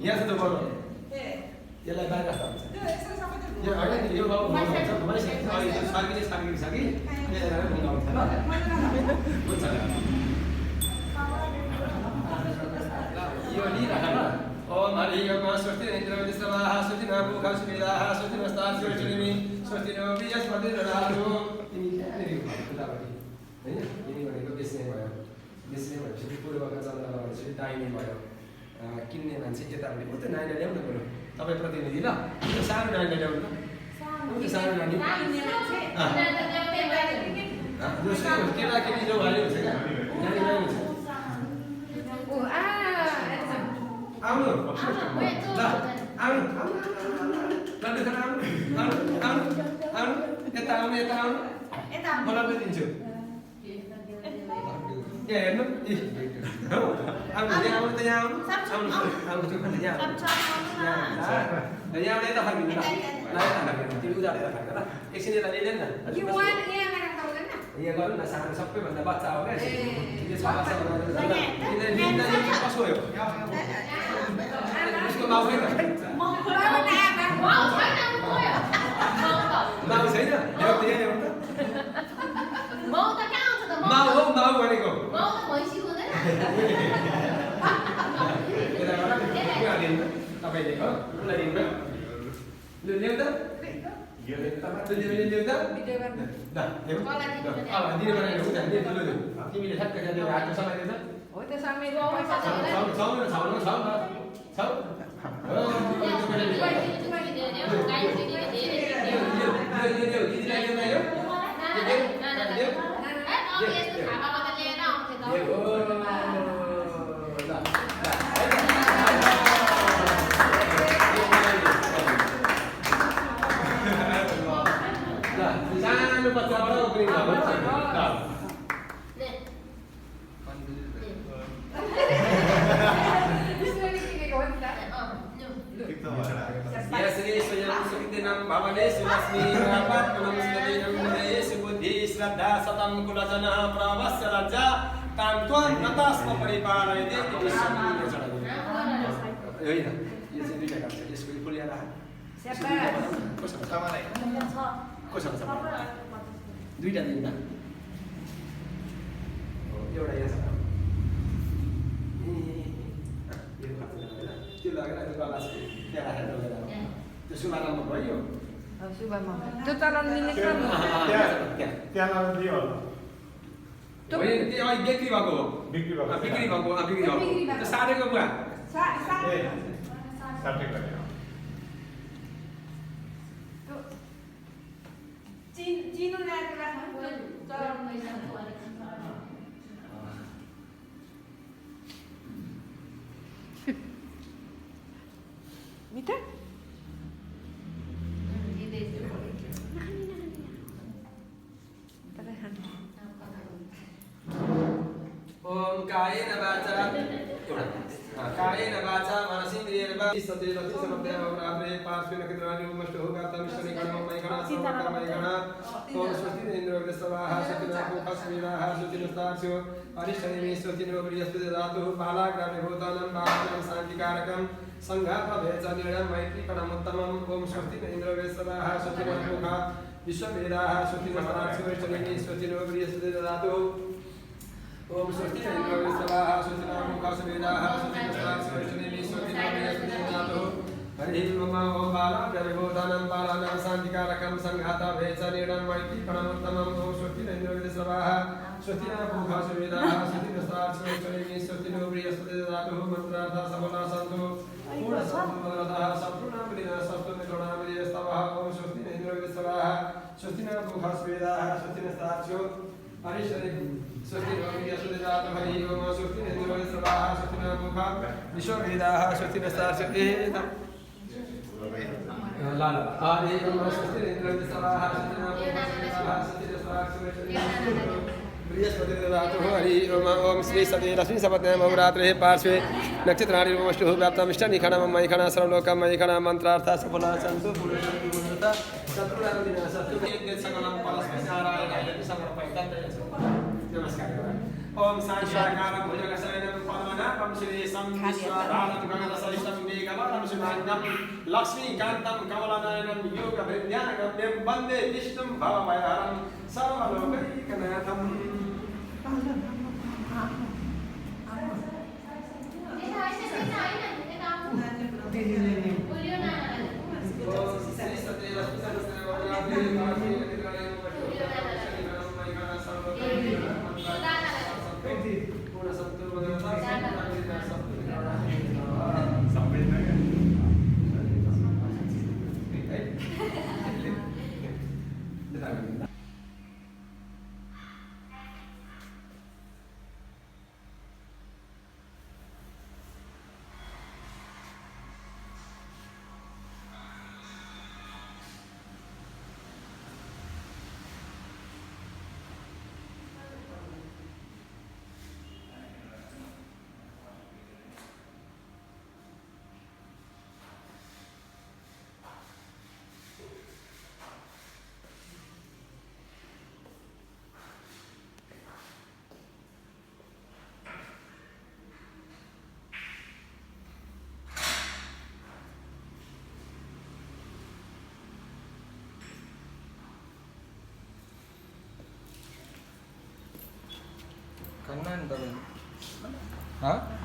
यहाँ चाहिँ गर्नु यसलाई बाहिर राख्दा हुन्छ यो होइन नि यो सार्किने छ कि हुन्छ यो लिइराख ल ओम हरि ओम स्वस्ति इन्द्र विश्वाः स्वस्ति न मुखा सुविदाः स्वस्ति नस्ताः स्वस्ति स्वस्ति नो बृहस्पति ददातु तिमी त्यहाँनिर उतापट्टि हैन तिमी भनेको बेच्ने भयो बेच्ने भनेपछि पूर्वका चन्द्रमा भनेपछि दाहिने भयो किन्ने मान्छे यतापट्टि उता नानी ल्याउनु पर्यो तपाईँ प्रतिनिधि ल त्यो सानो नानी ल्याउनु ल त्यो सानो नानी केटाकेटी जो भाइ हुन्छ क्या नानी ल्याउनु हुन्छ आउनु ल आउनु यता आउनु यता आउनु मलाई दिन्छु यहाँ हेर्नु आउनु त्यहाँ आउनु त्यहाँ आउनु आउनु आउनु त्यो खालि यहाँ यहाँ यता फर्किनु ल यता फर्किनु तिमी उता यता फर्क ल एकछिन यता लिँदैन न यहाँ गरौँ न सानो सबैभन्दा बच्चा हो क्या कसो हो उसको माउ छैन माउ छैन माउ हो माउ भनेको तपाईँले हो उसलाई दिनु लु ल्याउ त तिमीले ठ्याक्कै हातको समाइदिन्छ दुईटा दिनु एउटा यहाँ छ त्यो लगेर गला त्यहाँ राखेर लगेर त्यो शुभारम्भ भयो त्यो चलाउन मिल्ने त्यहाँ दियो त्यो बिक्री भएको हो बिक्री भएको त्यो साडेको बुवा चिनो ल्याएर राख्नु चलाउन मिठा ओम कायेन वाचा कायेन वाचा मनसेन्द्रियेर्वा सतेरति समप्यावरात्रे पार्श्वे नक्षत्राणि उमष्टो गातमिष्टनि कर्मं मयिगणा सर्वकर्मयिगणा ओम स्वस्ति इन्द्रो स्वाहा सतिनाको खस्मिनाः सुचिनस्तास्यो अरिष्टनेमि स्वस्तिनो बृहस्पति धातुः बालाग्रामे भूतानं बालानां शान्तिकारकं संघातभेच निर्णयं मैत्रीकणमुत्तमम् ओम स्वस्ति इन्द्रो स्वाहा सतिनाको विश्ववेदाः सुचिनस्तास्यो अरिष्टनेमि स्वस्तिनो बृहस्पति धातुः ओम स्वस्ति इन्द्रो स्वाहा सतिनाको खस्मिनाः सुचिनस्तास्यो स्वस्तिनो बृहस्पति धातुः हरि ओम ओम बालाग्रामे भूतानं बालानां शान्तिकारकं संघातभेच निर्णयं मैत्रीकणमुत्तमम् ओम स्वस्ति इन्द्रो स्वाहा स्वस्तिनाको खस्मिनाः सुचिनस्तास्यो अरिष्टनेमि स्वस्तिनो बृहस्पति धातुः मंत्रार्थः सफला सन्तु हरि ओम श्री सती लक्ष्मी सपत्नाम अवरात्रे पार्श्वे नक्षत्राणि उमष्टुः व्याप्तमिष्टनिखणं मयिखणा सर्वलोकं मयिखणा मंत्रार्था सफला सन्तु पुरुषता शत्रुनां सकलं परस्मै नारायणाय समर्पयामि। नमस्कार। ओम साक्षाकारं भुजगशयनं पद्मनाभं श्रीशं विश्वाधारं गगनसरिष्ठं मेघवर्णं शुभांगं लक्ष्मीकान्तं कमलनयनं योगभृद्यानगम्यं वन्दे विष्णुं भवभयहरं सर्वलोकैकनाथम् Kanan tadi. Hah?